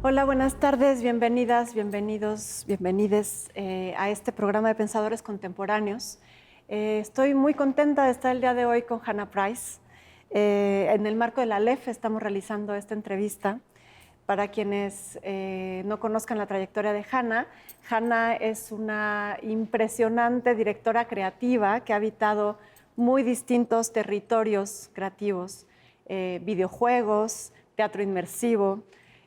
Hola, buenas tardes, bienvenidas, bienvenidos, bienvenides a este programa de Pensadores Contemporáneos. Estoy muy contenta de estar el día de hoy con Hannah Price. En el marco de la LEF estamos realizando esta entrevista. Para quienes no conozcan la trayectoria de Hannah, Hannah es una impresionante directora creativa que ha habitado muy distintos territorios creativos, videojuegos, teatro inmersivo.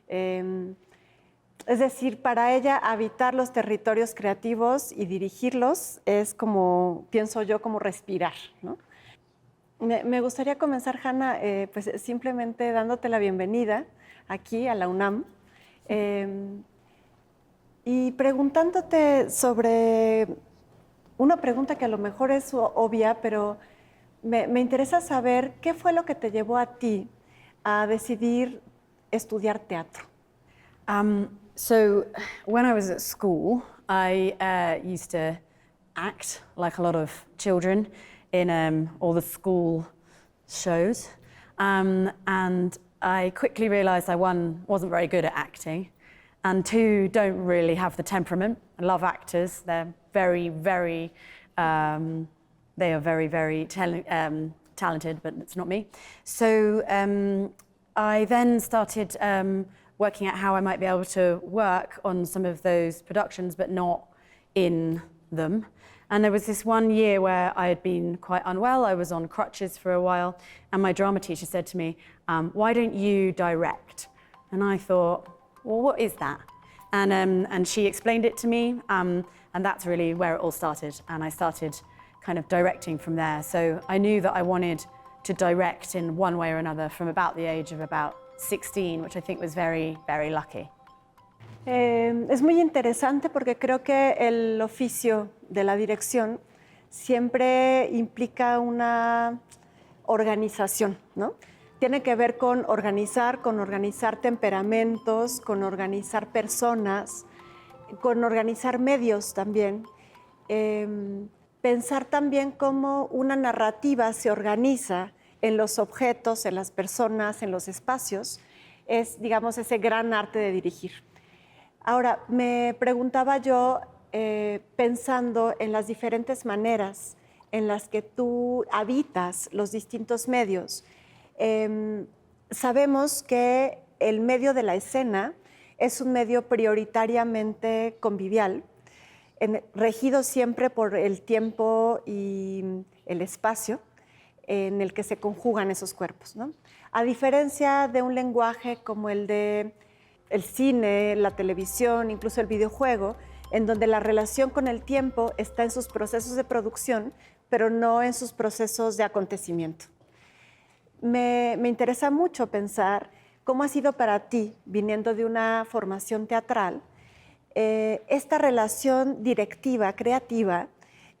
Es decir, para ella habitar los territorios creativos y dirigirlos es como, pienso yo, como respirar, ¿no? Me gustaría comenzar, Hannah, pues simplemente dándote la bienvenida aquí a la UNAM y preguntándote sobre una pregunta que a lo mejor es obvia, pero me interesa saber qué fue lo que te llevó a ti a decidir estudiar teatro. So when I was at school, I used to act like a lot of children in all the school shows. And I quickly realized I, one, wasn't very good at acting, and two, don't really have the temperament. I love actors. They're very, very, they are very, very talented, but it's not me. So I then started working out how I might be able to work on some of those productions, but not in them. And there was this one year where I had been quite unwell. I was on crutches for a while, and my drama teacher said to me, why don't you direct? And I thought, well, what is that? And she explained it to me, and that's really where it all started. And I started kind of directing from there. So I knew that I wanted to direct in one way or another from about the age of about 16, which I think was very, very lucky. Es muy interesante porque creo que el oficio de la dirección siempre implica una organización, ¿no? Tiene que ver con organizar temperamentos, con organizar personas, con organizar medios también. Pensar también cómo una narrativa se organiza en los objetos, en las personas, en los espacios, es, digamos, ese gran arte de dirigir. Ahora, me preguntaba yo, pensando en las diferentes maneras en las que tú habitas los distintos medios, sabemos que el medio de la escena es un medio prioritariamente convivial, regido siempre por el tiempo y el espacio en el que se conjugan esos cuerpos, ¿no? A diferencia de un lenguaje como el de el cine, la televisión, incluso el videojuego, en donde la relación con el tiempo está en sus procesos de producción, pero no en sus procesos de acontecimiento. Me interesa mucho pensar cómo ha sido para ti, viniendo de una formación teatral, esta relación directiva, creativa,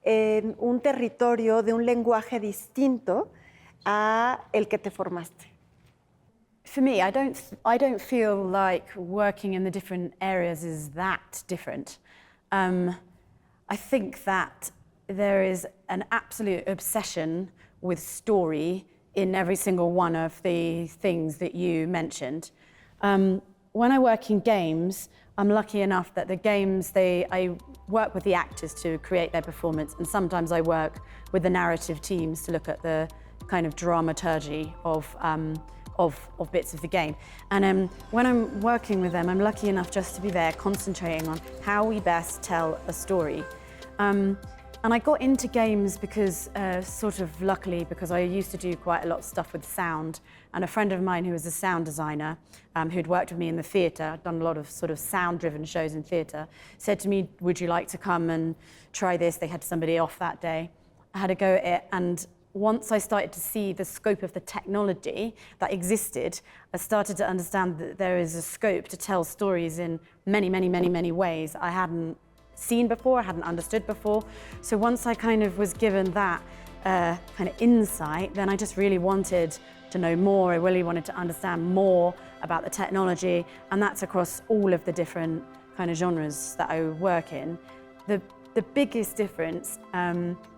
en un territorio de un lenguaje distinto a el que te formaste. For me, I don't feel like working in the different areas is that different. I think that there is an absolute obsession with story in every single one of the things that you mentioned. When I work in games, I'm lucky enough that the games, I work with the actors to create their performance, and sometimes I work with the narrative teams to look at the kind of dramaturgy of bits of the game. And when I'm working with them, I'm lucky enough just to be there concentrating on how we best tell a story. And I got into games because, sort of luckily, because I used to do quite a lot of stuff with sound. And a friend of mine who was a sound designer, who'd worked with me in the theatre, done a lot of sort of sound-driven shows in theatre, said to me, would you like to come and try this? They had somebody off that day. I had a go at it, and once I started to see the scope of the technology that existed, I started to understand that there is a scope to tell stories in many, many, many, many ways I hadn't seen before, I hadn't understood before. So once I kind of was given that kind of insight, then I just really wanted to know more. I really wanted to understand more about the technology, and that's across all of the different kind of genres that I work in. The biggest difference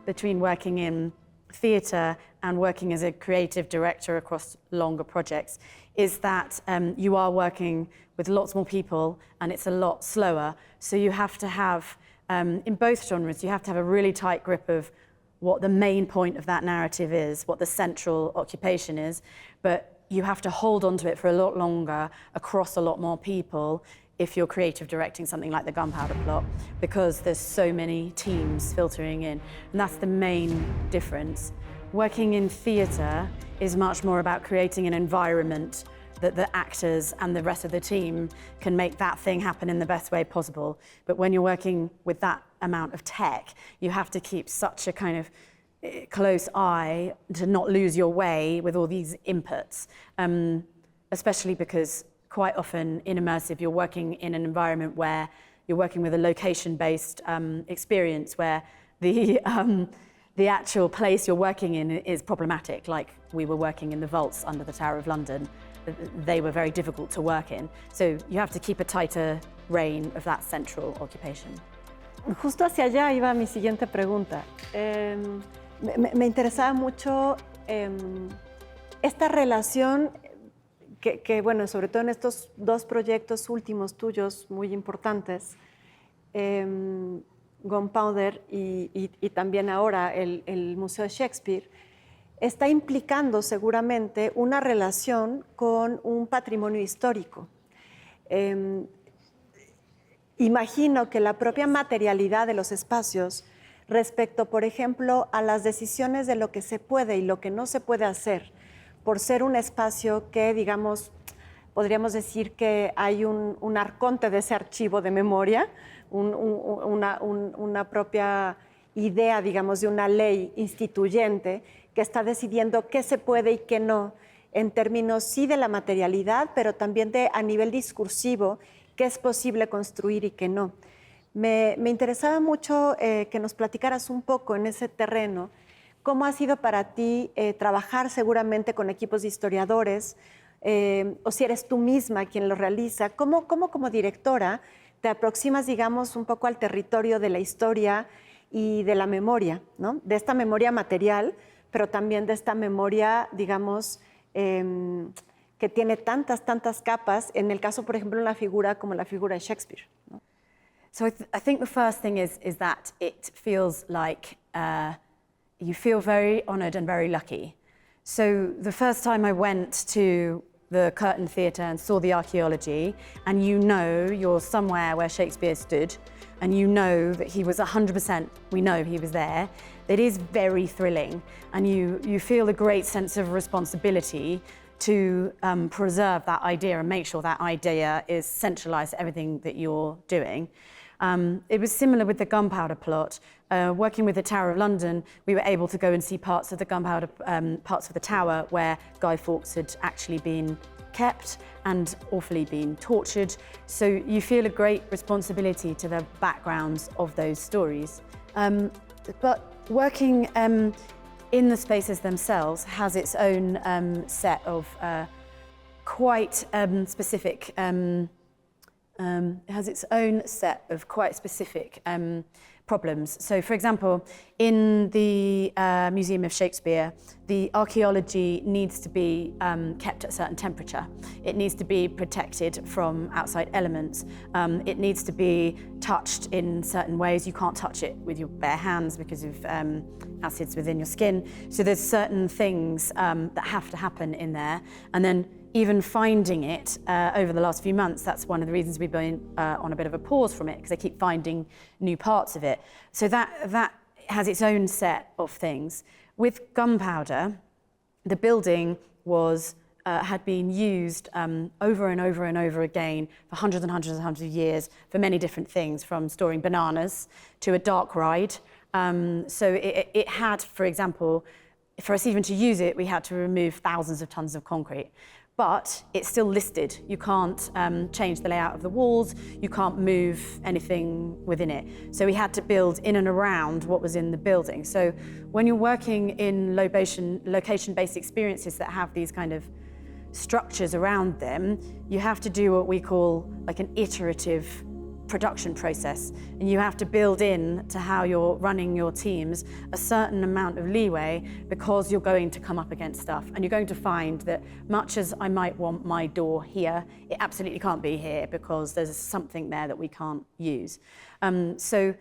between working in theatre and working as a creative director across longer projects is that you are working with lots more people and it's a lot slower. So you have to have, in both genres, you have to have a really tight grip of what the main point of that narrative is, what the central occupation is, but you have to hold on to it for a lot longer across a lot more people if you're creative directing something like the Gunpowder Plot, because there's so many teams filtering in, and that's the main difference. Working in theatre is much more about creating an environment that the actors and the rest of the team can make that thing happen in the best way possible. But when you're working with that amount of tech, you have to keep such a kind of close eye to not lose your way with all these inputs, especially because quite often in immersive, you're working in an environment where you're working with a location-based experience where the actual place you're working in is problematic. Like we were working in the vaults under the Tower of London. They were very difficult to work in. So you have to keep a tighter rein of that central occupation. Justo hacia allá iba mi siguiente pregunta. Me interesaba mucho esta relación que, bueno, sobre todo en estos dos proyectos últimos tuyos muy importantes, Gunpowder y también ahora el Museo de Shakespeare, está implicando seguramente una relación con un patrimonio histórico. Imagino que la propia materialidad de los espacios respecto, por ejemplo, a las decisiones de lo que se puede y lo que no se puede hacer, por ser un espacio que, digamos, podríamos decir que hay un arconte de ese archivo de memoria, una propia idea, digamos, de una ley instituyente que está decidiendo qué se puede y qué no, en términos sí de la materialidad, pero también de a nivel discursivo, qué es posible construir y qué no. Me interesaba mucho que nos platicaras un poco en ese terreno. ¿Cómo ha sido para ti trabajar seguramente con equipos de historiadores? O si eres tú misma quien lo realiza. ¿Cómo como directora te aproximas, digamos, un poco al territorio de la historia y de la memoria, ¿no? De esta memoria material, pero también de esta memoria, digamos, que tiene tantas capas, en el caso, por ejemplo, una figura como la figura de Shakespeare, ¿no? So I think the first thing is that it feels like you feel very honoured and very lucky. So the first time I went to the Curtain Theatre and saw the archaeology, and you know you're somewhere where Shakespeare stood, and you know that he was 100%, we know he was there, it is very thrilling, and you feel a great sense of responsibility to preserve that idea and make sure that idea is centralised to everything that you're doing. It was similar with the Gunpowder Plot. Working with the Tower of London, we were able to go and see parts of the gunpowder, parts of the tower where Guy Fawkes had actually been kept and awfully been tortured. So you feel a great responsibility to the backgrounds of those stories. But working in the spaces themselves has its own set of quite specific it has its own set of quite specific problems. So, for example, in the Museum of Shakespeare, the archaeology needs to be kept at a certain temperature. It needs to be protected from outside elements. It needs to be touched in certain ways. You can't touch it with your bare hands because of acids within your skin. So there's certain things that have to happen in there. And then even finding it over the last few months, that's one of the reasons we've been on a bit of a pause from it, because they keep finding new parts of it. So that has its own set of things. With Gunpowder, the building was had been used over and over and over again for hundreds and hundreds and hundreds of years for many different things, from storing bananas to a dark ride. So it had, for example, for us even to use it, we had to remove thousands of tons of concrete. But it's still listed. You can't change the layout of the walls, you can't move anything within it. So we had to build in and around what was in the building. So when you're working in location-based experiences that have these kind of structures around them, you have to do what we call like an iterative production process, and you have to build in to how you're running your teams a certain amount of leeway, because you're going to come up against stuff, and you're going to find that much as I might want my door here, it absolutely can't be here because there's something there that we can't use. So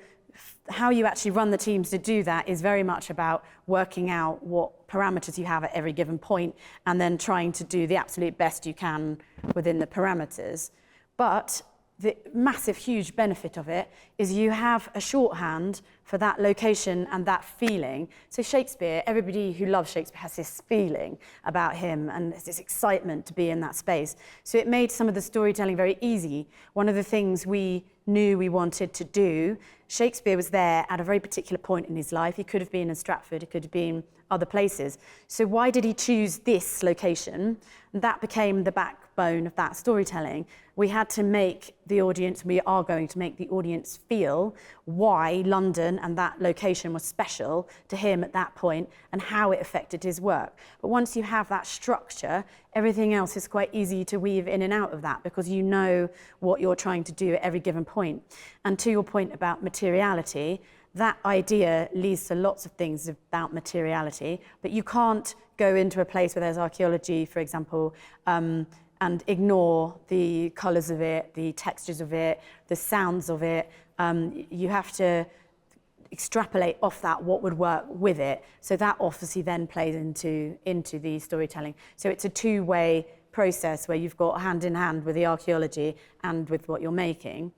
how you actually run the teams to do that is very much about working out what parameters you have at every given point and then trying to do the absolute best you can within the parameters. But the massive, huge benefit of it is you have a shorthand for that location and that feeling. So Shakespeare, everybody who loves Shakespeare has this feeling about him and this excitement to be in that space. So it made some of the storytelling very easy. One of the things we knew we wanted to do, Shakespeare was there at a very particular point in his life. He could have been in Stratford, he could have been other places. So why did he choose this location? That became the backbone of that storytelling. We had to make the audience, we are going to make the audience feel why London and that location was special to him at that point and how it affected his work. But once you have that structure, everything else is quite easy to weave in and out of that, because you know what you're trying to do at every given point. And to your point about materiality, that idea leads to lots of things about materiality, but you can't go into a place where there's archaeology, for example, and ignore the colours of it, the textures of it, the sounds of it. You have to extrapolate off that what would work with it. So that obviously then plays into the storytelling. So it's a two-way process where you've got hand in hand with the archaeology and with what you're making.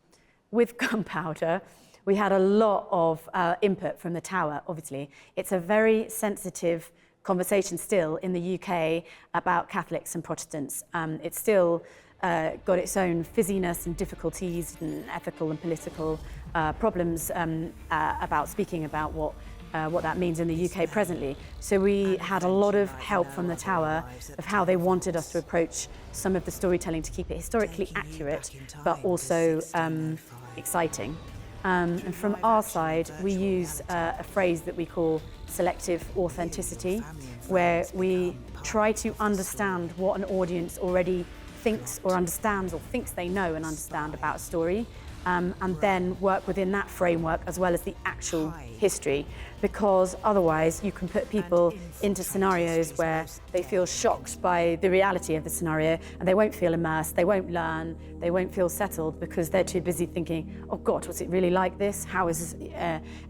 With Gunpowder, we had a lot of input from the Tower, obviously. It's a very sensitive conversation still in the UK about Catholics and Protestants. It's still got its own fizziness and difficulties and ethical and political problems about speaking about what that means in the UK presently. So we had a lot of help from the Tower of how they wanted us to approach some of the storytelling to keep it historically accurate, but also exciting. And from our side, we use a phrase that we call selective authenticity, where we try to understand what an audience already thinks or understands, or thinks they know and understand about a story, and then work within that framework as well as the actual history, because otherwise you can put people into scenarios where they feel shocked by the reality of the scenario and they won't feel immersed, they won't learn, they won't feel settled because they're too busy thinking, oh God, was it really like this? How is this?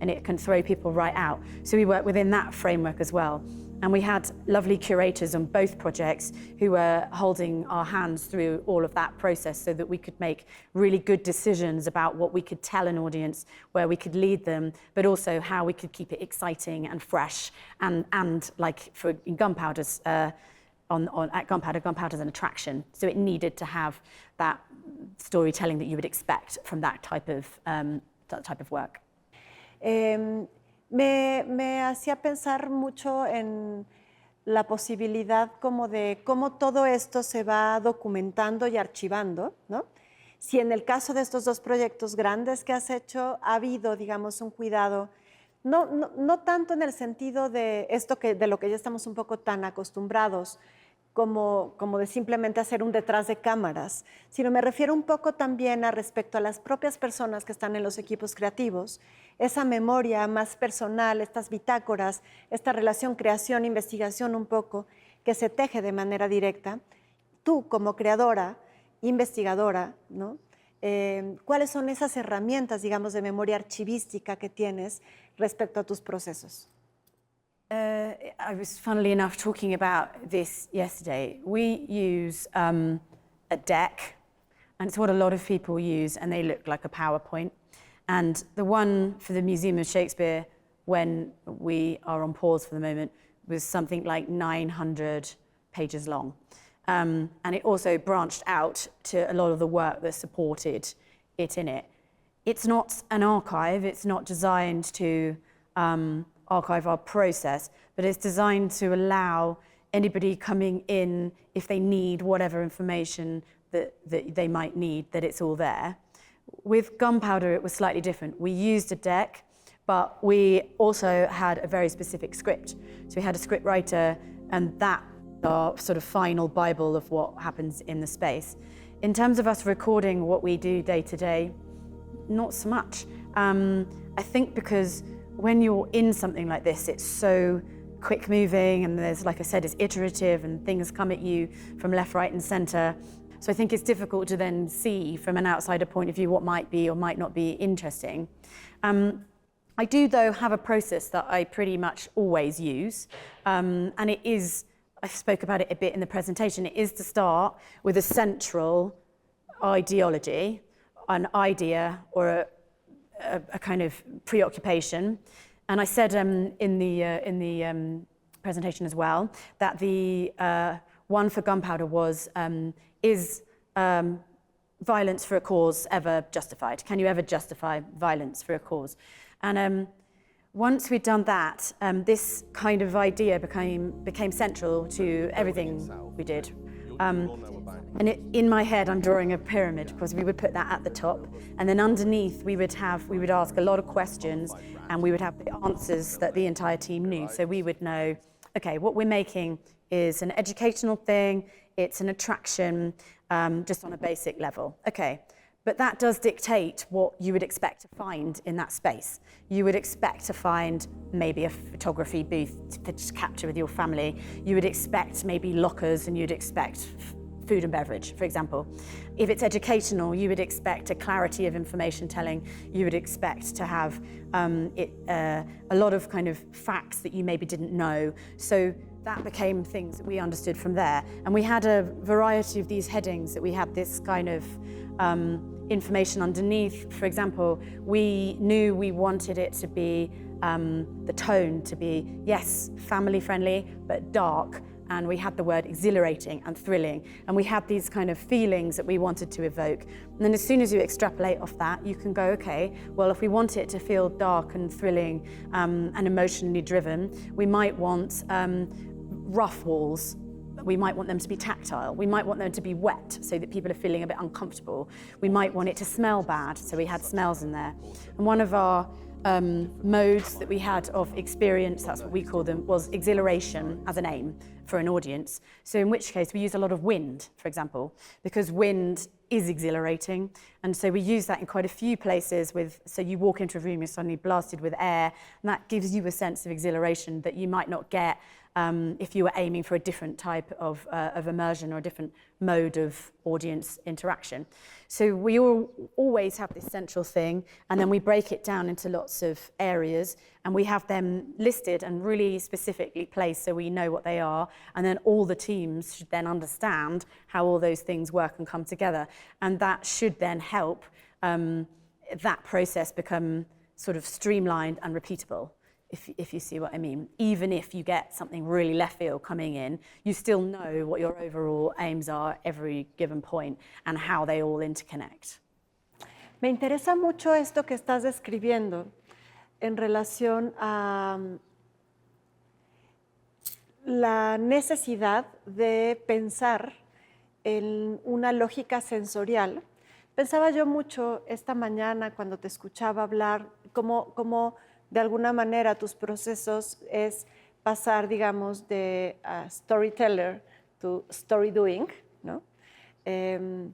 And it can throw people right out. So we work within that framework as well. And we had lovely curators on both projects who were holding our hands through all of that process so that we could make really good decisions about what we could tell an audience, where we could lead them, but also how we could keep it exciting and fresh. And like in Gunpowder's, at Gunpowder's an attraction. So it needed to have that storytelling that you would expect from that type of work. Me hacía pensar mucho en la posibilidad como de cómo todo esto se va documentando y archivando, ¿no? Si en el caso de estos dos proyectos grandes que has hecho ha habido, digamos, un cuidado, no tanto en el sentido de esto de lo que ya estamos un poco tan acostumbrados, como de simplemente hacer un detrás de cámaras, sino me refiero un poco también respecto a las propias personas que están en los equipos creativos, esa memoria más personal, estas bitácoras, esta relación creación-investigación un poco, que se teje de manera directa. Tú, como creadora, investigadora, ¿no? ¿Cuáles son esas herramientas, digamos, de memoria archivística que tienes respecto a tus procesos? I was, funnily enough, talking about this yesterday. We use a deck, and it's what a lot of people use, and they look like a PowerPoint. And the one for the Museum of Shakespeare when we are on pause for the moment, was something like 900 pages long. And it also branched out to a lot of the work that supported it in it. It's not an archive, it's not designed to archive our process, but it's designed to allow anybody coming in, if they need whatever information that they might need, that it's all there. With Gunpowder, it was slightly different. We used a deck, but we also had a very specific script. So we had a script writer, and that our sort of final Bible of what happens in the space. In terms of us recording what we do day to day, not so much. I think because when you're in something like this, it's so quick moving, and there's, like I said, it's iterative and things come at you from left, right and center. So I think it's difficult to then see from an outsider point of view what might be or might not be interesting. I do, though, have a process that I pretty much always use, and it is, I spoke about it a bit in the presentation, it is to start with a central ideology, an idea or a kind of preoccupation. And I said in the presentation as well that the one for Gunpowder was, is violence for a cause ever justified? Can you ever justify violence for a cause? And once we'd done that, this kind of idea became central to everything we did. And in my head, I'm drawing a pyramid, because we would put that at the top, and then underneath we would ask a lot of questions, and we would have the answers that the entire team knew. So we would know, okay, what we're making is an educational thing, it's an attraction, just on a basic level. Okay, but that does dictate what you would expect to find in that space. You would expect to find maybe a photography booth to just capture with your family. You would expect maybe lockers, and you'd expect food and beverage, for example. If it's educational, you would expect a clarity of information telling. You would expect to have a lot of kind of facts that you maybe didn't know. So that became things that we understood from there. And we had a variety of these headings that we had this kind of information underneath. For example, we knew we wanted it to be, the tone to be, yes, family friendly, but dark. And we had the word exhilarating and thrilling. And we had these kind of feelings that we wanted to evoke. And then as soon as you extrapolate off that, you can go, okay, well, if we want it to feel dark and thrilling and emotionally driven, we might want rough walls. We might want them to be tactile. We might want them to be wet so that people are feeling a bit uncomfortable. We might want it to smell bad, so we had smells in there. And one of our modes that we had of experience, that's what we call them, was exhilaration as an aim for an audience. So in which case we use a lot of wind, for example, because wind is exhilarating. And so we use that in quite a few places so you walk into a room, you're suddenly blasted with air, and that gives you a sense of exhilaration that you might not get if you were aiming for a different type of immersion or a different mode of audience interaction. So we always have this central thing, and then we break it down into lots of areas, and we have them listed and really specifically placed so we know what they are, and then all the teams should then understand how all those things work and come together. And that should then help that process become sort of streamlined and repeatable. If you see what I mean. Even if you get something really left field coming in, you still know what your overall aims are every given point and how they all interconnect. Me interesa mucho esto que estás describiendo en relación a la necesidad de pensar en una lógica sensorial. Pensaba yo mucho esta mañana cuando te escuchaba hablar, cómo de alguna manera tus procesos es pasar, digamos, de storyteller to story doing, ¿no? De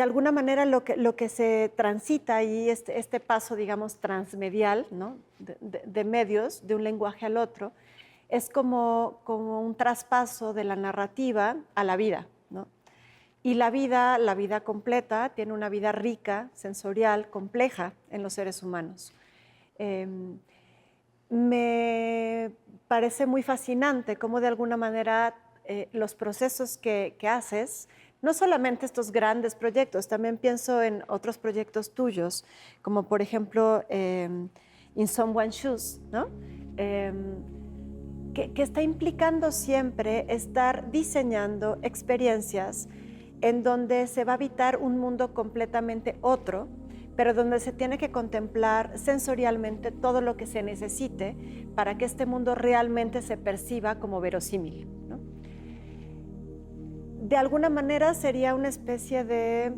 alguna manera lo que se transita ahí, este paso, digamos, transmedial, ¿no? de medios, de un lenguaje al otro, es como un traspaso de la narrativa a la vida, ¿no? Y la vida completa, tiene una vida rica, sensorial, compleja en los seres humanos. Me parece muy fascinante cómo de alguna manera los procesos que haces, no solamente estos grandes proyectos, también pienso en otros proyectos tuyos, como por ejemplo in someone's shoes, ¿no? Que está implicando siempre estar diseñando experiencias en donde se va a habitar un mundo completamente otro, pero donde se tiene que contemplar sensorialmente todo lo que se necesite para que este mundo realmente se perciba como verosímil, ¿no? De alguna manera sería una especie de,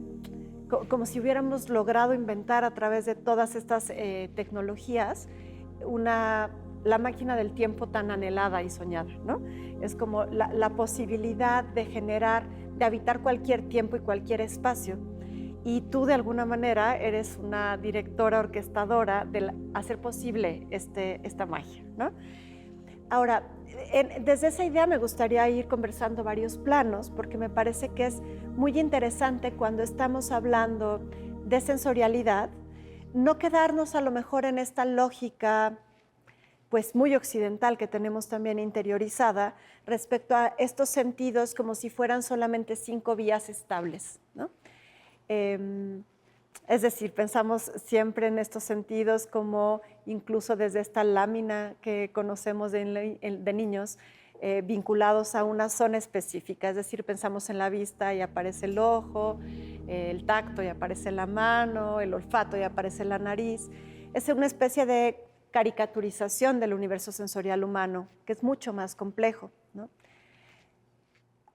como si hubiéramos logrado inventar a través de todas estas tecnologías la máquina del tiempo tan anhelada y soñada, ¿no? Es como la posibilidad de generar, de habitar cualquier tiempo y cualquier espacio. Y tú, de alguna manera, eres una directora, orquestadora de hacer posible esta magia, ¿no? Ahora, desde esa idea me gustaría ir conversando varios planos, porque me parece que es muy interesante cuando estamos hablando de sensorialidad, no quedarnos a lo mejor en esta lógica pues muy occidental que tenemos también interiorizada respecto a estos sentidos como si fueran solamente 5 vías estables, ¿no? Es decir, pensamos siempre en estos sentidos como incluso desde esta lámina que conocemos de niños, vinculados a una zona específica, es decir, pensamos en la vista y aparece el ojo, el tacto y aparece la mano, el olfato y aparece la nariz. Es una especie de caricaturización del universo sensorial humano, que es mucho más complejo, ¿no?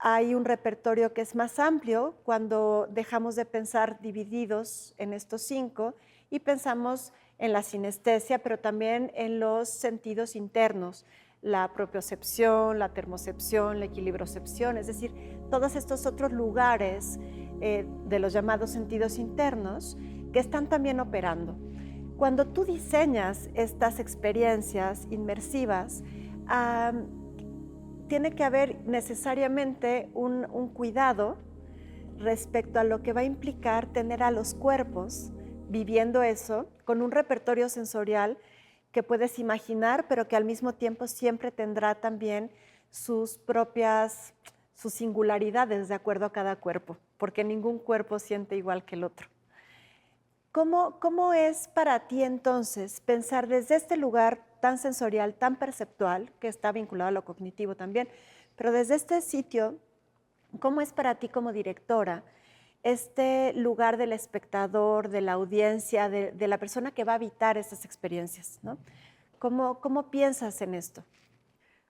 Hay un repertorio que es más amplio cuando dejamos de pensar divididos en estos 5 y pensamos en la sinestesia, pero también en los sentidos internos, la propiocepción, la termocepción, la equilibrocepción, es decir, todos estos otros lugares de los llamados sentidos internos que están también operando. Cuando tú diseñas estas experiencias inmersivas, tiene que haber necesariamente un cuidado respecto a lo que va a implicar tener a los cuerpos viviendo eso con un repertorio sensorial que puedes imaginar, pero que al mismo tiempo siempre tendrá también sus singularidades de acuerdo a cada cuerpo, porque ningún cuerpo siente igual que el otro. ¿Cómo es para ti entonces pensar desde este lugar tan sensorial, tan perceptual, que está vinculado a lo cognitivo también, pero desde este sitio, cómo es para ti como directora este lugar del espectador, de la audiencia, de la persona que va a habitar estas experiencias, ¿no? ¿Cómo piensas en esto?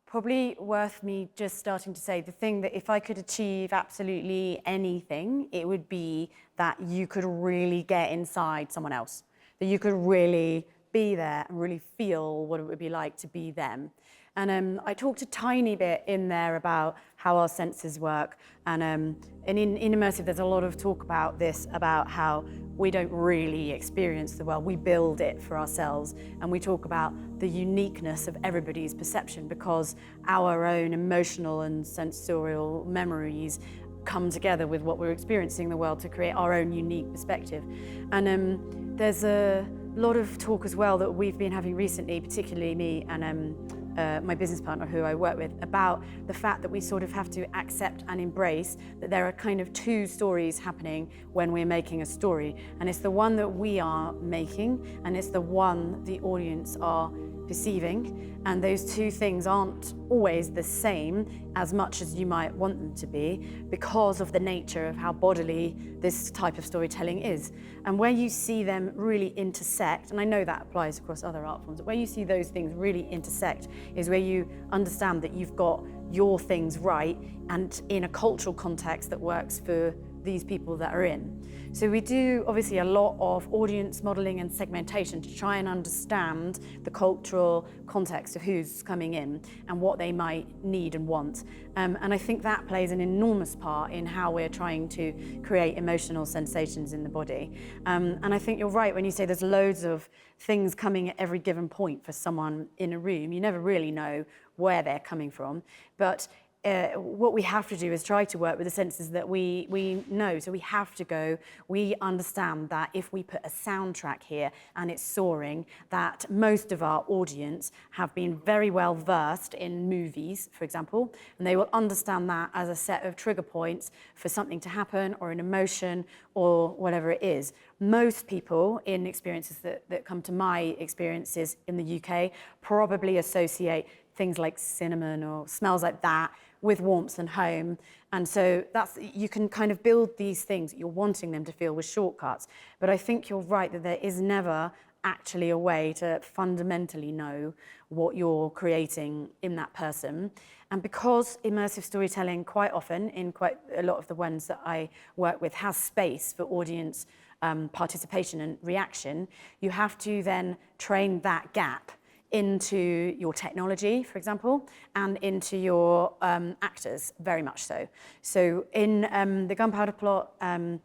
Probably worth me just starting to say the thing that if I could achieve absolutely anything, it would be that you could really get inside someone else, that you could really be there and really feel what it would be like to be them. And I talked a tiny bit in there about how our senses work. And in Immersive, there's a lot of talk about this, about how we don't really experience the world, we build it for ourselves. And we talk about the uniqueness of everybody's perception because our own emotional and sensorial memories come together with what we're experiencing in the world to create our own unique perspective. And there's a lot of talk as well that we've been having recently, particularly me and my business partner who I work with, about the fact that we sort of have to accept and embrace that there are kind of 2 stories happening when we're making a story. And it's the one that we are making and it's the one the audience are perceiving. And those 2 things aren't always the same as much as you might want them to be because of the nature of how bodily this type of storytelling is. And where you see them really intersect, and I know that applies across other art forms, but where you see those things really intersect is where you understand that you've got your things right and in a cultural context that works for these people that are in. So we do obviously a lot of audience modeling and segmentation to try and understand the cultural context of who's coming in and what they might need and want. And I think that plays an enormous part in how we're trying to create emotional sensations in the body. And I think you're right when you say there's loads of things coming at every given point for someone in a room. You never really know where they're coming from. But what we have to do is try to work with the senses that we know. So we have to go, we understand that if we put a soundtrack here and it's soaring, that most of our audience have been very well versed in movies, for example, and they will understand that as a set of trigger points for something to happen or an emotion or whatever it is. Most people in experiences that come to my experiences in the UK probably associate things like cinnamon or smells like that with warmth and home. And so you can kind of build these things that you're wanting them to feel with shortcuts. But I think you're right that there is never actually a way to fundamentally know what you're creating in that person. And because immersive storytelling quite often, in quite a lot of the ones that I work with, has space for audience participation and reaction, you have to then train that gap into your technology, for example, and into your actors, very much so. So in the Gunpowder Plot, I'll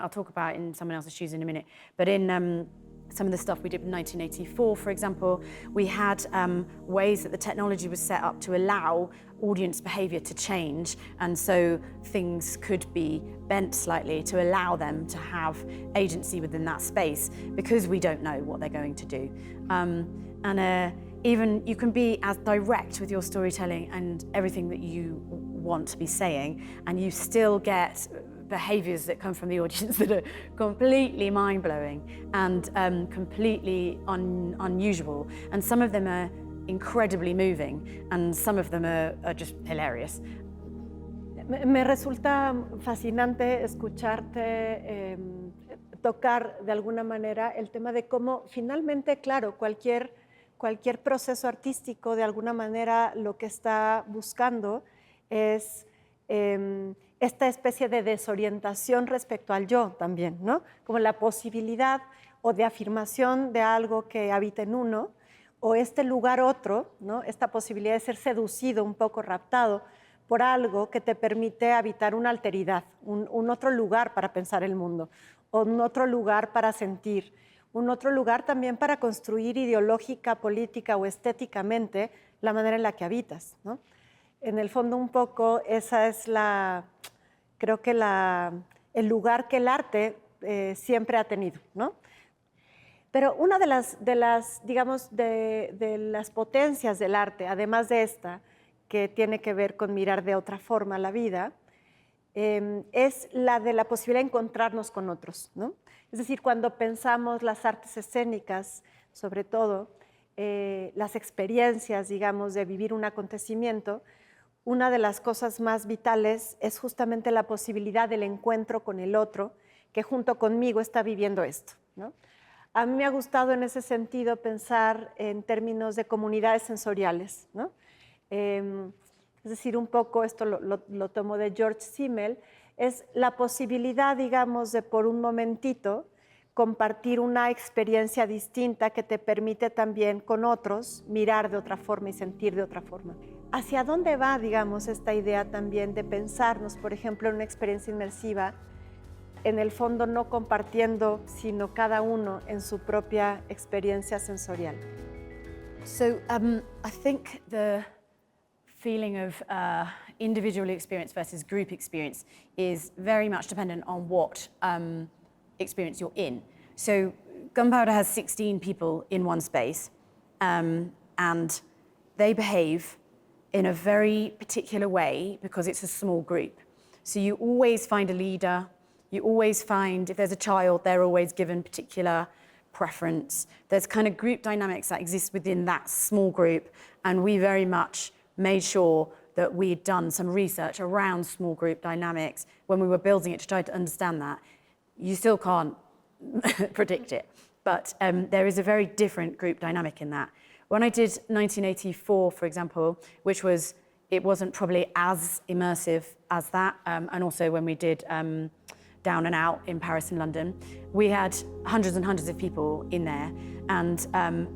talk about in someone else's shoes in a minute, but in some of the stuff we did in 1984, for example, we had ways that the technology was set up to allow audience behaviour to change, and so things could be bent slightly to allow them to have agency within that space, because we don't know what they're going to do. Even you can be as direct with your storytelling and everything that you want to be saying, and you still get behaviours that come from the audience that are completely mind-blowing and completely unusual. And some of them are incredibly moving, and some of them are just hilarious. Me resulta fascinante escucharte tocar de alguna manera el tema de cómo finalmente, claro, cualquier proceso artístico de alguna manera lo que está buscando es esta especie de desorientación respecto al yo también, ¿no? Como la posibilidad o de afirmación de algo que habita en uno, o este lugar otro, ¿no? Esta posibilidad de ser seducido, un poco raptado por algo que te permite habitar una alteridad, un otro lugar para pensar el mundo, o un otro lugar para sentir, un otro lugar también para construir ideológica, política o estéticamente la manera en la que habitas, ¿no? En el fondo un poco esa es creo que el lugar que el arte siempre ha tenido, ¿no? Pero una de las potencias del arte, además de esta, que tiene que ver con mirar de otra forma la vida, es la de la posibilidad de encontrarnos con otros, ¿no? Es decir, cuando pensamos las artes escénicas, sobre todo, las experiencias, digamos, de vivir un acontecimiento, una de las cosas más vitales es justamente la posibilidad del encuentro con el otro, que junto conmigo está viviendo esto, ¿no? A mí me ha gustado en ese sentido pensar en términos de comunidades sensoriales, ¿no? Es decir, un poco, esto lo tomo de George Simmel, es la posibilidad, digamos, de por un momentito compartir una experiencia distinta que te permite también con otros mirar de otra forma y sentir de otra forma. ¿Hacia dónde va, digamos, esta idea también de pensarnos, por ejemplo, en una experiencia inmersiva, en el fondo no compartiendo, sino cada uno en su propia experiencia sensorial? So I think the feeling of individual experience versus group experience is very much dependent on what experience you're in. So Gunpowder has 16 people in one space, and they behave in a very particular way because it's a small group. So you always find a leader, you always find, if there's a child, they're always given particular preference. There's kind of group dynamics that exist within that small group, and we very much made sure that we'd done some research around small group dynamics when we were building it to try to understand that. You still can't predict it, but there is a very different group dynamic in that. When I did 1984, for example, it wasn't probably as immersive as that, and also when we did Down and Out in Paris and London, we had hundreds and hundreds of people in there, and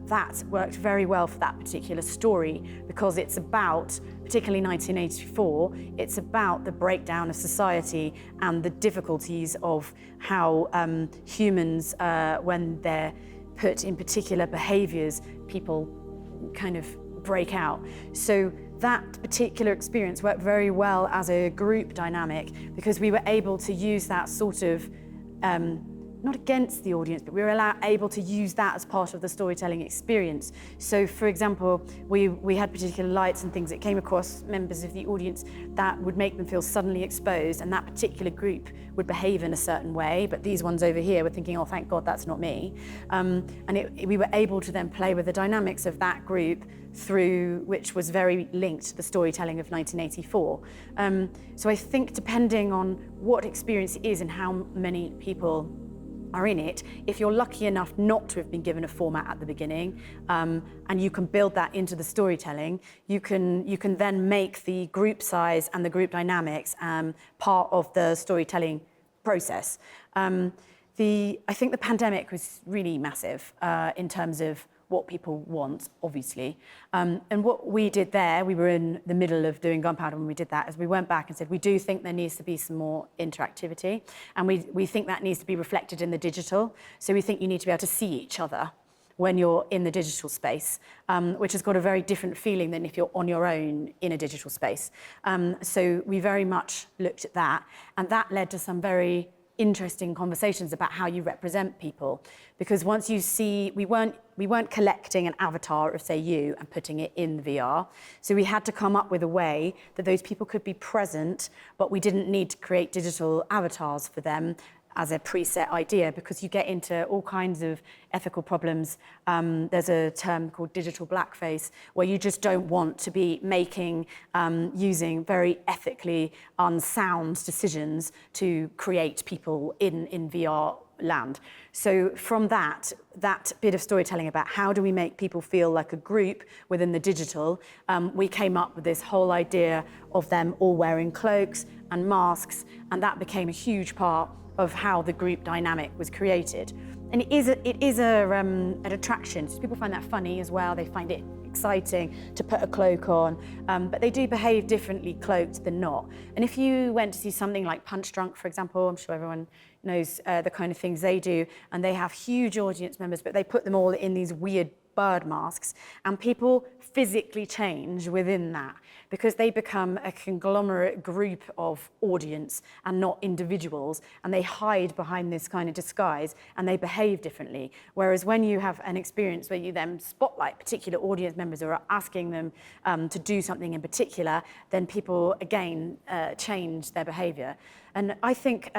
that worked very well for that particular story because it's about, particularly 1984, it's about the breakdown of society and the difficulties of how humans, when they're put in particular behaviours, people kind of break out. So that particular experience worked very well as a group dynamic because we were able to use that sort of, not against the audience, but we were able to use that as part of the storytelling experience. So for example, we had particular lights and things that came across members of the audience that would make them feel suddenly exposed, and that particular group would behave in a certain way, but these ones over here were thinking, oh, thank God that's not me. We were able to then play with the dynamics of that group through, which was very linked to the storytelling of 1984. So I think depending on what experience it is and how many people are in it, if you're lucky enough not to have been given a format at the beginning, and you can build that into the storytelling, you can then make the group size and the group dynamics part of the storytelling process. I think the pandemic was really massive in terms of what people want, obviously. And what we did there, we were in the middle of doing Gunpowder when we did that, is we went back and said, we do think there needs to be some more interactivity, and we think that needs to be reflected in the digital. So we think you need to be able to see each other when you're in the digital space, which has got a very different feeling than if you're on your own in a digital space. So we very much looked at that, and that led to some very interesting conversations about how you represent people. Because once you see, we weren't collecting an avatar of, say, you and putting it in the VR. So we had to come up with a way that those people could be present, but we didn't need to create digital avatars for them as a preset idea, because you get into all kinds of ethical problems. There's a term called digital blackface, where you just don't want to be making, using very ethically unsound decisions to create people in VR land. So from that bit of storytelling about how do we make people feel like a group within the digital, we came up with this whole idea of them all wearing cloaks and masks, and that became a huge part of how the group dynamic was created. And it is an attraction. So people find that funny as well. They find it exciting to put a cloak on, but they do behave differently cloaked than not. And if you went to see something like Punch Drunk, for example, I'm sure everyone knows the kind of things they do, and they have huge audience members, but they put them all in these weird bird masks, and people physically change within that because they become a conglomerate group of audience and not individuals, and they hide behind this kind of disguise and they behave differently. Whereas when you have an experience where you then spotlight particular audience members or are asking them to do something in particular, then people again change their behavior. And I think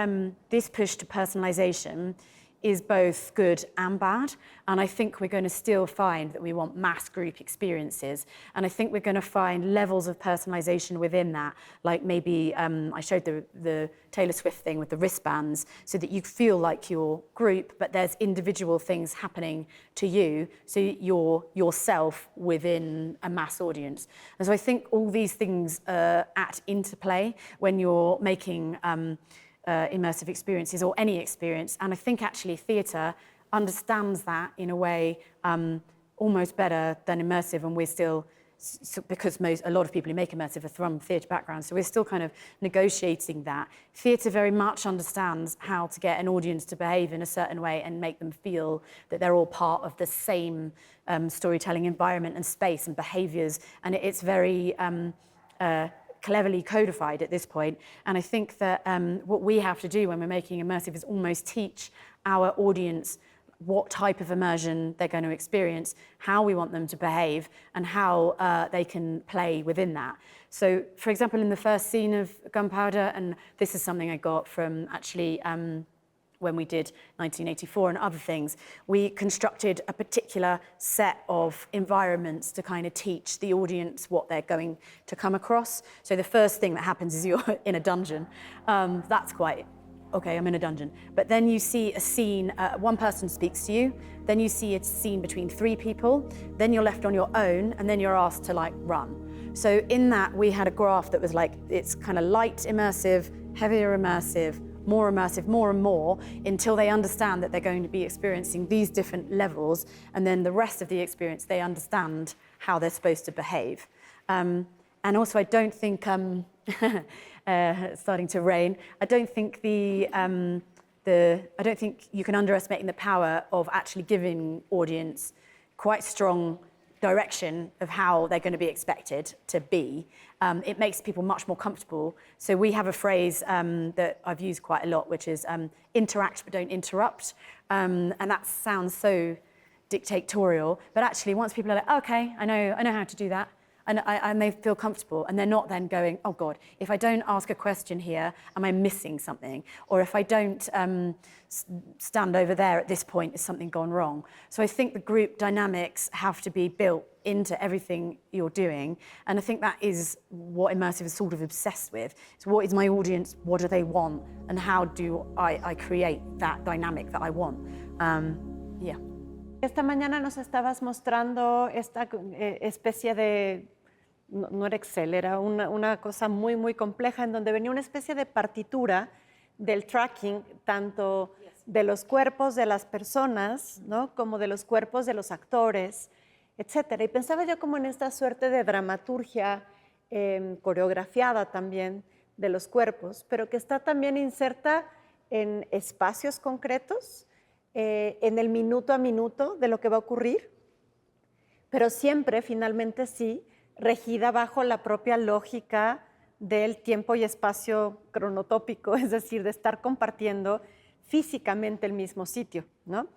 this push to personalization is both good and bad. And I think we're going to still find that we want mass group experiences. And I think we're going to find levels of personalization within that. Like maybe I showed the Taylor Swift thing with the wristbands, so that you feel like your group, but there's individual things happening to you, so you're yourself within a mass audience. And so I think all these things are at interplay when you're making immersive experiences or any experience. And I think actually theatre understands that in a way almost better than immersive, and we're still, because a lot of people who make immersive are from theatre backgrounds, so we're still kind of negotiating that. Theatre very much understands how to get an audience to behave in a certain way and make them feel that they're all part of the same storytelling environment and space and behaviours, and it's very cleverly codified at this point. And I think that what we have to do when we're making immersive is almost teach our audience what type of immersion they're going to experience, how we want them to behave, and how they can play within that. So, for example, in the first scene of Gunpowder, and this is something I got from actually when we did 1984 and other things, we constructed a particular set of environments to kind of teach the audience what they're going to come across. So the first thing that happens is you're in a dungeon. That's quite, okay, I'm in a dungeon. But then you see a scene, one person speaks to you, then you see a scene between three people, then you're left on your own, and then you're asked to like run. So in that, we had a graph that was like, it's kind of light immersive, heavier immersive, more and more, until they understand that they're going to be experiencing these different levels, and then the rest of the experience, they understand how they're supposed to behave. And also, I don't think, it's starting to rain, I don't think I don't think you can underestimate the power of actually giving audience quite strong direction of how they're going to be expected to be, it makes people much more comfortable. So we have a phrase that I've used quite a lot, which is interact but don't interrupt. And that sounds so dictatorial, but actually once people are like, okay, I know how to do that, and they feel comfortable, and they're not then going, oh God, if I don't ask a question here, am I missing something? Or if I don't stand over there at this point, is something gone wrong? So I think the group dynamics have to be built into everything you're doing, and I think that is what Immersive is sort of obsessed with. So what is my audience, what do they want, and how do I create that dynamic that I want? Yeah. Esta mañana nos estabas mostrando esta especie de, no era Excel, era una cosa muy, muy compleja en donde venía una especie de partitura del tracking, tanto de los cuerpos de las personas, ¿no?, como de los cuerpos de los actores, etcétera. Y pensaba yo como en esta suerte de dramaturgia coreografiada también de los cuerpos, pero que está también inserta en espacios concretos, en el minuto a minuto de lo que va a ocurrir, pero siempre, finalmente sí, regida bajo la propia lógica del tiempo y espacio cronotópico, es decir, de estar compartiendo físicamente el mismo sitio, ¿no?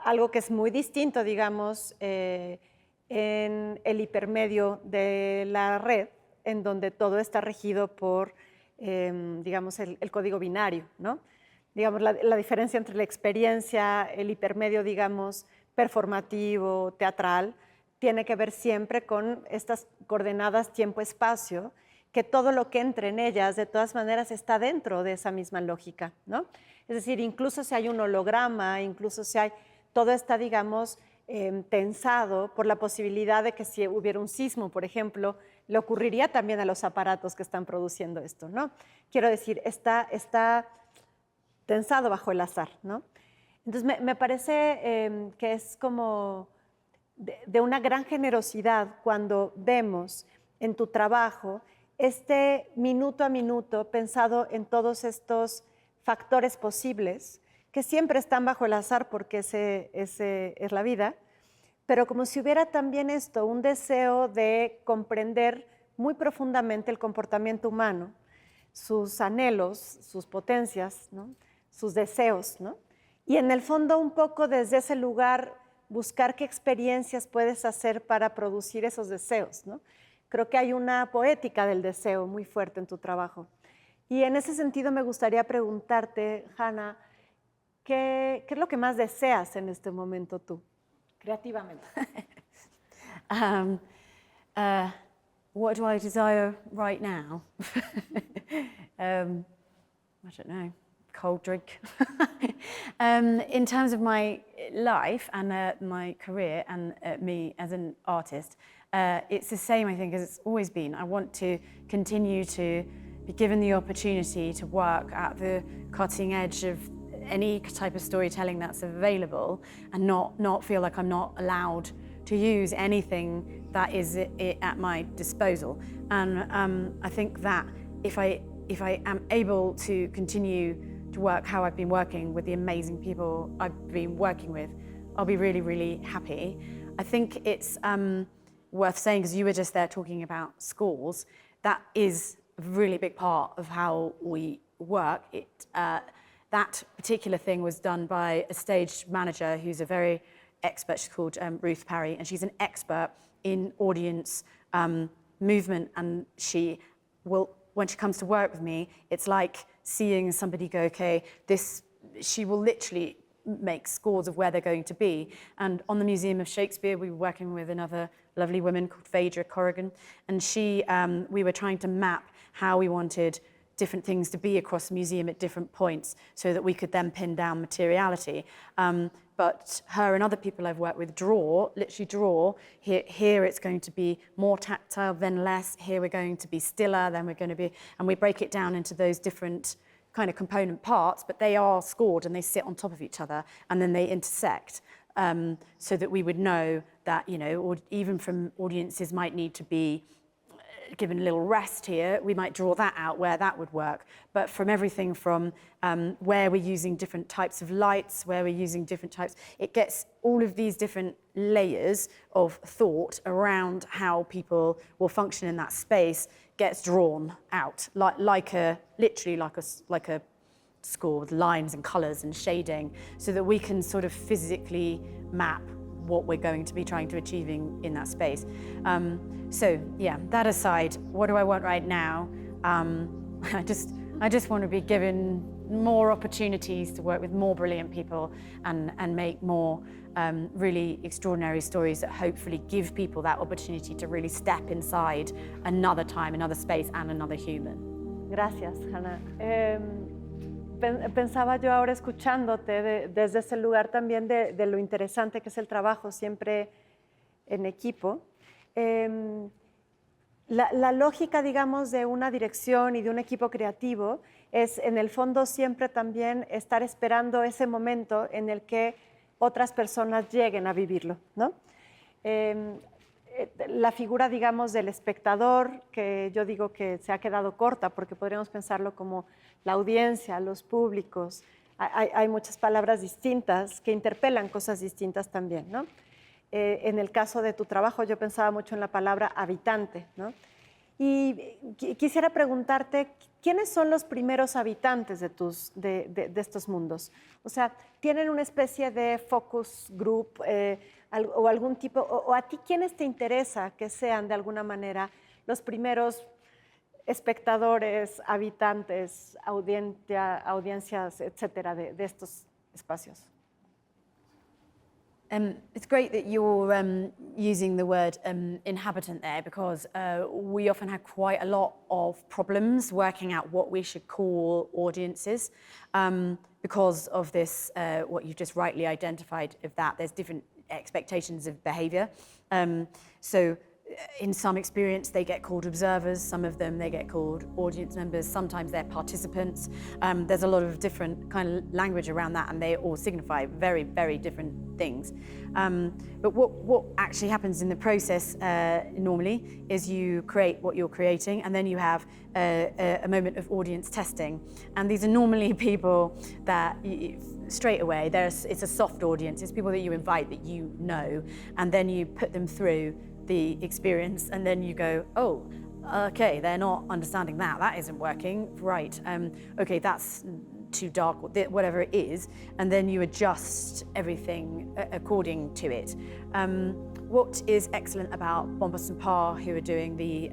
Algo que es muy distinto, digamos, en el hipermedio de la red, en donde todo está regido por, digamos, el código binario, ¿no? Digamos, la diferencia entre la experiencia, el hipermedio, digamos, performativo, teatral, tiene que ver siempre con estas coordenadas tiempo-espacio, que todo lo que entre en ellas, de todas maneras, está dentro de esa misma lógica, ¿no? Es decir, incluso si hay un holograma, incluso si hay, todo está, digamos, tensado por la posibilidad de que si hubiera un sismo, por ejemplo, le ocurriría también a los aparatos que están produciendo esto, ¿no? Quiero decir, está tensado bajo el azar, ¿no? Entonces, me parece que es como de una gran generosidad cuando vemos en tu trabajo este minuto a minuto pensado en todos estos factores posibles que siempre están bajo el azar porque ese es la vida, pero como si hubiera también esto, un deseo de comprender muy profundamente el comportamiento humano, sus anhelos, sus potencias, ¿no?, sus deseos, ¿no? Y en el fondo un poco desde ese lugar buscar qué experiencias puedes hacer para producir esos deseos, ¿no? Creo que hay una poética del deseo muy fuerte en tu trabajo. Y en ese sentido me gustaría preguntarte, Hannah, ¿qué es lo que más deseas en este momento tú, creativamente? What do I desire right now? I don't know. Cold drink. In terms of my life and my career and me as an artist, it's the same, I think, as it's always been. I want to continue to be given the opportunity to work at the cutting edge of any type of storytelling that's available and not feel like I'm not allowed to use anything that is at my disposal. And I think that if I am able to continue to work how I've been working with the amazing people I've been working with, I'll be really, really happy. I think it's worth saying, because you were just there talking about schools, that is a really big part of how we work. That particular thing was done by a stage manager who's a very expert. She's called Ruth Parry, and she's an expert in audience movement, and she will, when she comes to work with me, it's like seeing somebody go, okay, she will literally make scores of where they're going to be. And on the Museum of Shakespeare, we were working with another lovely woman called Phaedra Corrigan, and we were trying to map how we wanted different things to be across the museum at different points so that we could then pin down materiality. But her and other people I've worked with literally draw. Here it's going to be more tactile, then less. Here we're going to be stiller, then we're going to be, and we break it down into those different kind of component parts, but they are scored and they sit on top of each other and then they intersect, so that we would know that, or even from audiences might need to be given a little rest here, we might draw that out where that would work. But from everything from where we're using different types of lights, where we're using different types, it gets all of these different layers of thought around how people will function in that space gets drawn out, literally like a score with lines and colours and shading, so that we can sort of physically map what we're going to be trying to achieving in that space. So yeah, that aside, what do I want right now? I just want to be given more opportunities to work with more brilliant people and make more really extraordinary stories that hopefully give people that opportunity to really step inside another time, another space, and another human. Gracias, Hannah. Pensaba yo ahora escuchándote desde ese lugar también de lo interesante que es el trabajo siempre en equipo. La lógica, digamos, de una dirección y de un equipo creativo es, en el fondo, siempre también estar esperando ese momento en el que otras personas lleguen a vivirlo, ¿no? La figura, digamos, del espectador, que yo digo que se ha quedado corta, porque podríamos pensarlo como la audiencia, los públicos. Hay muchas palabras distintas que interpelan cosas distintas también, ¿no? En el caso de tu trabajo, yo pensaba mucho en la palabra habitante, ¿no? Y quisiera preguntarte, ¿quiénes son los primeros habitantes de estos mundos? O sea, ¿tienen una especie de focus group o algún tipo, o a ti quiénes te interesa que sean de alguna manera los primeros espectadores, habitantes, audiencias, etcétera, de estos espacios? It's great that you're using the word inhabitant there, because we often have quite a lot of problems working out what we should call audiences because of this, what you've just rightly identified of that. There's different expectations of behaviour. So in some experience they get called observers, some of them they get called audience members, sometimes they're participants. There's a lot of different kind of language around that, and they all signify very, very different things. But what actually happens in the process normally is you create what you're creating, and then you have a moment of audience testing. And these are normally people that straight away, it's a soft audience. It's people that you invite that you know, and then you put them through the experience, and then you go, oh, okay, they're not understanding that isn't working, right, okay, that's too dark, whatever it is, and then you adjust everything according to it. What is excellent about Bombas and Parr, who are doing the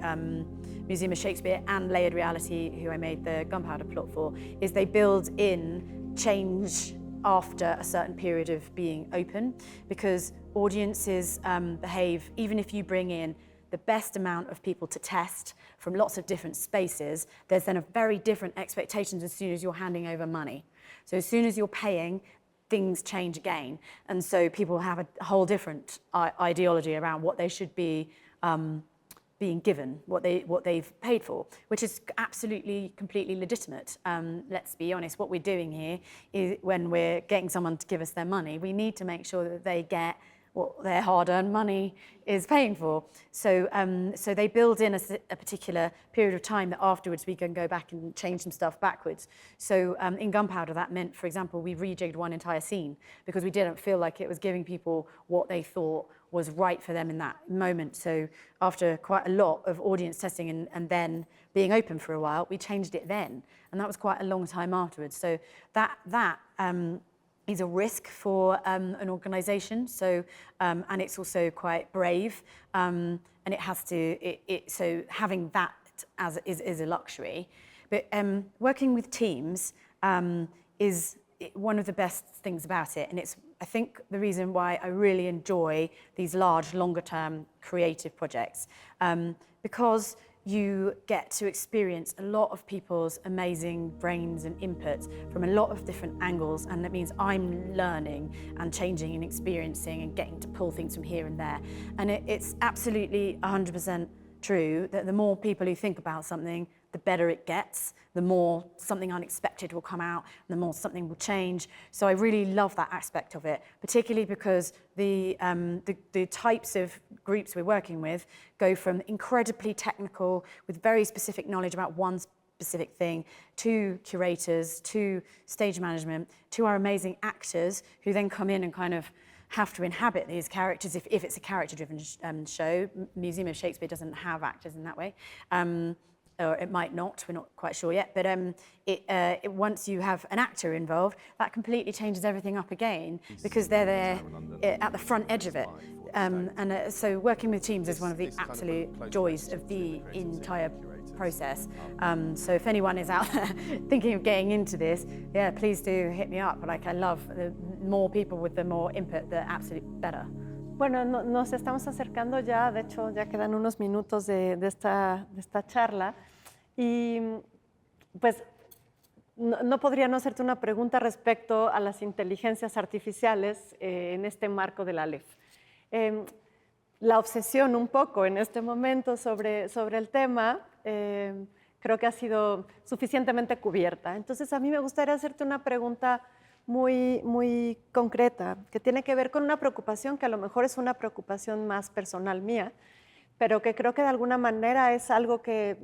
Museum of Shakespeare, and Layered Reality, who I made the Gunpowder Plot for, is they build in change after a certain period of being open, because audiences behave, even if you bring in the best amount of people to test from lots of different spaces, there's then a very different expectations as soon as you're handing over money. So as soon as you're paying, things change again. And so people have a whole different ideology around what they should be being given, what they've paid for, which is absolutely, completely legitimate. Let's be honest, what we're doing here is, when we're getting someone to give us their money, we need to make sure that they get what their hard-earned money is paying for. So they build in a particular period of time that afterwards we can go back and change some stuff backwards. So in Gunpowder, that meant, for example, we rejigged one entire scene because we didn't feel like it was giving people what they thought was right for them in that moment. So after quite a lot of audience testing and then being open for a while, we changed it then. And that was quite a long time afterwards. So that is a risk for an organisation. So and it's also quite brave, and it has to. So having that is a luxury. But working with teams is one of the best things about it, and it's, I think, the reason why I really enjoy these large, longer-term creative projects, because you get to experience a lot of people's amazing brains and inputs from a lot of different angles, and that means I'm learning and changing and experiencing and getting to pull things from here and there. And it's absolutely 100% true that the more people who think about something, the better it gets, the more something unexpected will come out, the more something will change. So I really love that aspect of it, particularly because the types of groups we're working with go from incredibly technical, with very specific knowledge about one specific thing, to curators, to stage management, to our amazing actors who then come in and kind of have to inhabit these characters if it's a character-driven show. Museum of Shakespeare doesn't have actors in that way. Or it might not, we're not quite sure yet, but once you have an actor involved, that completely changes everything up again because they're there at the front edge of it. So working with teams is one of the absolute joys of the entire process. So if anyone is out there thinking of getting into this, yeah, please do hit me up. Like, I love the more people with the more input, the absolute better. Bueno, nos estamos acercando ya, de hecho ya quedan unos minutos de esta charla y pues no podría no hacerte una pregunta respecto a las inteligencias artificiales en este marco de la Aleph. La obsesión un poco en este momento sobre el tema creo que ha sido suficientemente cubierta. Entonces a mí me gustaría hacerte una pregunta muy concreta, que tiene que ver con una preocupación que a lo mejor es una preocupación más personal mía, pero que creo que de alguna manera es algo que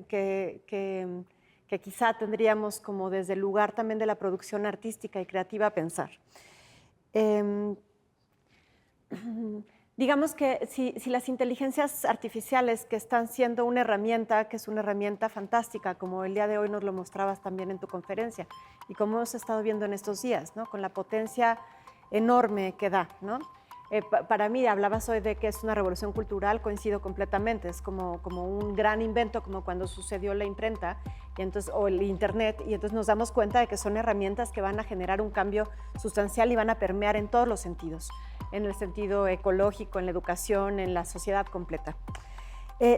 quizá tendríamos como desde el lugar también de la producción artística y creativa pensar. Digamos que si las inteligencias artificiales que están siendo una herramienta, que es una herramienta fantástica, como el día de hoy nos lo mostrabas también en tu conferencia, y como hemos estado viendo en estos días, ¿no? Con la potencia enorme que da, ¿no? Para mí, hablabas hoy de que es una revolución cultural, coincido completamente, es como un gran invento, como cuando sucedió la imprenta y entonces, o el internet, y entonces nos damos cuenta de que son herramientas que van a generar un cambio sustancial y van a permear en todos los sentidos, en el sentido ecológico, en la educación, en la sociedad completa.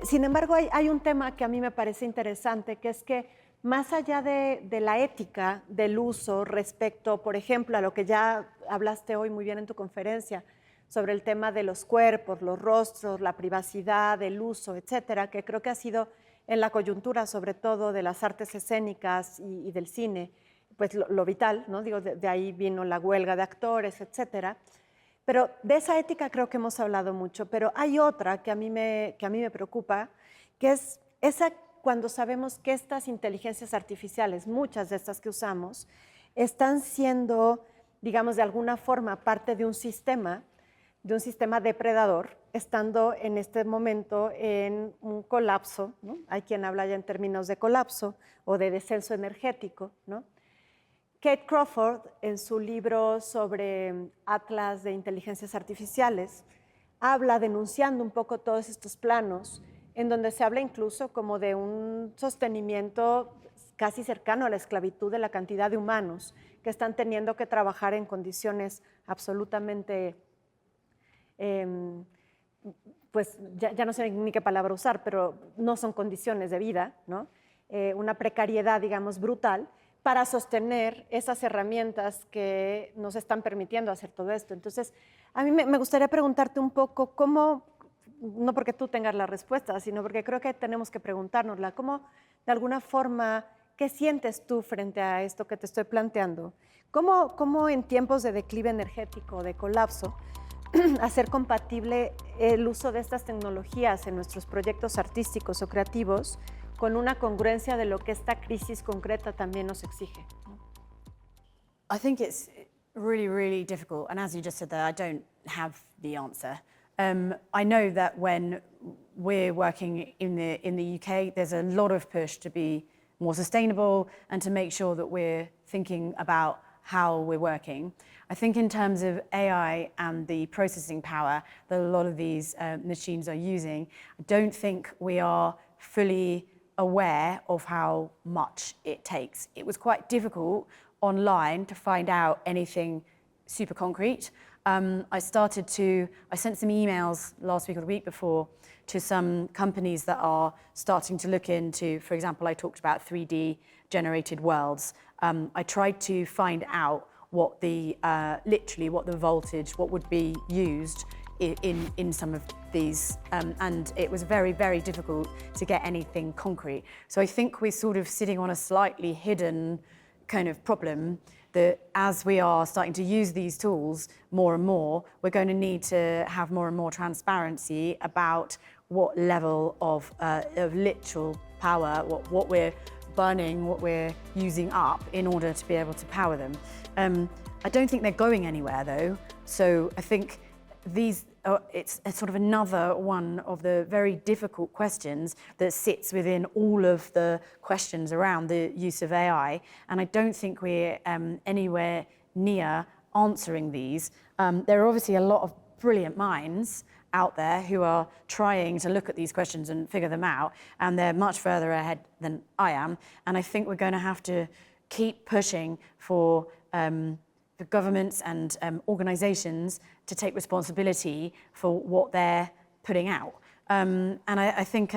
Sin embargo, hay un tema que a mí me parece interesante, que es que más allá de la ética del uso respecto, por ejemplo, a lo que ya hablaste hoy muy bien en tu conferencia, sobre el tema de los cuerpos, los rostros, la privacidad, el uso, etcétera, que creo que ha sido en la coyuntura, sobre todo de las artes escénicas y del cine, pues lo vital, ¿no? Digo, de ahí vino la huelga de actores, etcétera. Pero de esa ética creo que hemos hablado mucho, pero hay otra que a mí me preocupa, que es esa cuando sabemos que estas inteligencias artificiales, muchas de estas que usamos, están siendo, digamos, de alguna forma parte de un sistema depredador, estando en este momento en un colapso, ¿no? Hay quien habla ya en términos de colapso o de descenso energético, ¿no? Kate Crawford, en su libro sobre Atlas de Inteligencias Artificiales, habla denunciando un poco todos estos planos, en donde se habla incluso como de un sostenimiento casi cercano a la esclavitud de la cantidad de humanos que están teniendo que trabajar en condiciones absolutamente, pues ya no sé ni qué palabra usar, pero no son condiciones de vida, ¿no? Una precariedad, digamos, brutal, para sostener esas herramientas que nos están permitiendo hacer todo esto. Entonces, a mí me gustaría preguntarte un poco cómo, no porque tú tengas la respuesta, sino porque creo que tenemos que preguntárnosla, cómo, de alguna forma, ¿qué sientes tú frente a esto que te estoy planteando? ¿Cómo en tiempos de declive energético, de colapso, hacer compatible el uso de estas tecnologías en nuestros proyectos artísticos o creativos con una congruencia de lo que esta crisis concreta también nos exige? I think it's really, really difficult. And as you just said there, I don't have the answer. I know that when we're working in the UK, there's a lot of push to be more sustainable and to make sure that we're thinking about how we're working. I think in terms of AI and the processing power that a lot of these machines are using, I don't think we are fully aware of how much it takes. It was quite difficult online to find out anything super concrete. I sent some emails last week or the week before to some companies that are starting to look into, for example, I talked about 3D generated worlds. I tried to find out what the literally what the voltage, what would be used in some of these, and it was very, very difficult to get anything concrete. So I think we're sort of sitting on a slightly hidden kind of problem that as we are starting to use these tools more and more, we're going to need to have more and more transparency about what level of literal power, what we're burning, what we're using up in order to be able to power them. I don't think they're going anywhere though, so I think it's sort of another one of the very difficult questions that sits within all of the questions around the use of AI, and I don't think we're anywhere near answering these. There are obviously a lot of brilliant minds out there who are trying to look at these questions and figure them out, and they're much further ahead than I am, and I think we're going to have to keep pushing for the governments and organisations to take responsibility for what they're putting out. And I think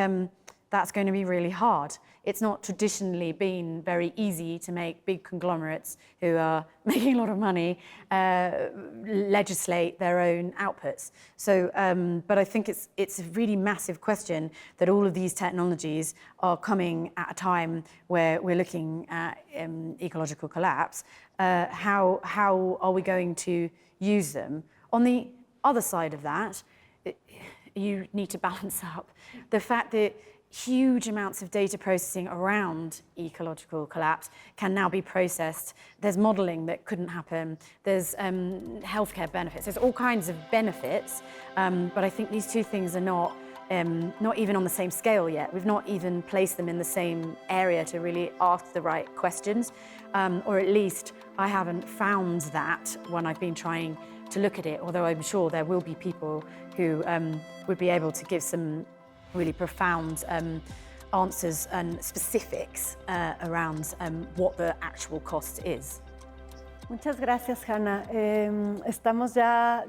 that's going to be really hard. It's not traditionally been very easy to make big conglomerates who are making a lot of money legislate their own outputs. So, but I think it's a really massive question that all of these technologies are coming at a time where we're looking at ecological collapse. How are we going to use them? On the other side of that, you need to balance up the fact that huge amounts of data processing around ecological collapse can now be processed. There's modelling that couldn't happen. There's healthcare benefits. There's all kinds of benefits, but I think these two things are not even on the same scale yet. We've not even placed them in the same area to really ask the right questions, or at least I haven't found that when I've been trying to look at it, although I'm sure there will be people who would be able to give some really profound answers and specifics around what the actual cost is. Muchas gracias, Hannah. Estamos ya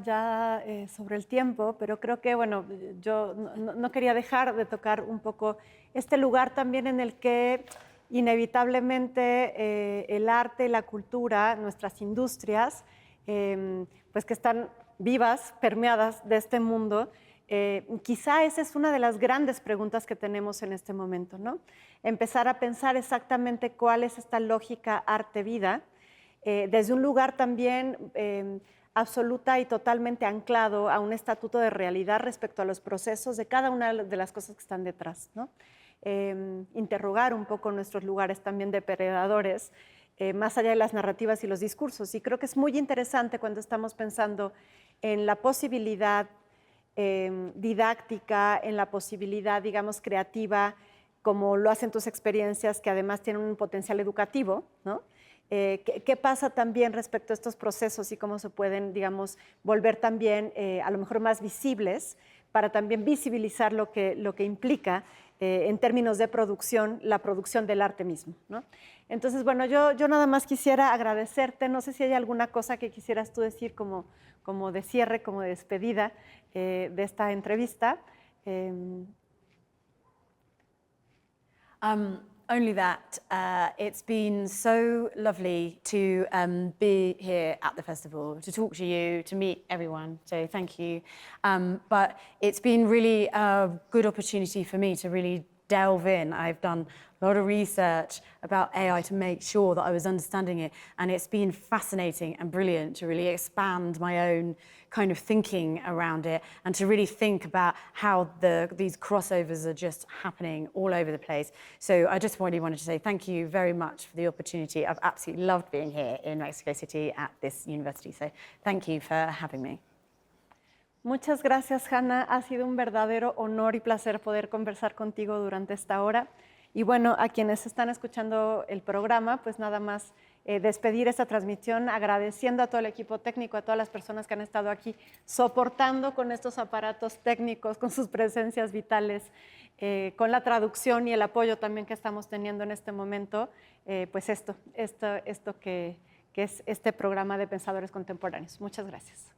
sobre el tiempo, pero creo que, bueno, yo no quería dejar de tocar un poco este lugar también en el que inevitablemente el arte, la cultura, nuestras industrias, pues que están vivas, permeadas de este mundo. Quizá esa es una de las grandes preguntas que tenemos en este momento, ¿no? Empezar a pensar exactamente cuál es esta lógica arte-vida, desde un lugar también absoluta y totalmente anclado a un estatuto de realidad respecto a los procesos de cada una de las cosas que están detrás, ¿no? Interrogar un poco nuestros lugares también depredadores, más allá de las narrativas y los discursos. Y creo que es muy interesante cuando estamos pensando en la posibilidad didáctica, en la posibilidad, digamos, creativa, como lo hacen tus experiencias, que además tienen un potencial educativo, ¿no? ¿Qué pasa también respecto a estos procesos y cómo se pueden, digamos, volver también a lo mejor más visibles para también visibilizar lo que implica en términos de producción, la producción del arte mismo, ¿no? Entonces, bueno, yo nada más quisiera agradecerte. No sé si hay alguna cosa que quisieras tú decir como de cierre, como de despedida de esta entrevista. Only that it's been so lovely to be here at the festival, to talk to you, to meet everyone, so thank you. But it's been really a good opportunity for me to really delve in. I've done a lot of research about AI to make sure that I was understanding it, and it's been fascinating and brilliant to really expand my own kind of thinking around it and to really think about how these crossovers are just happening all over the place. So I just really wanted to say thank you very much for the opportunity. I've absolutely loved being here in Mexico City at this university, so thank you for having me. Muchas gracias, Hannah. Ha sido un verdadero honor y placer poder conversar contigo durante esta hora. Y bueno, a quienes están escuchando el programa, pues nada más despedir esta transmisión agradeciendo a todo el equipo técnico, a todas las personas que han estado aquí soportando con estos aparatos técnicos, con sus presencias vitales, con la traducción y el apoyo también que estamos teniendo en este momento, pues esto que es este programa de Pensadores Contemporáneos. Muchas gracias.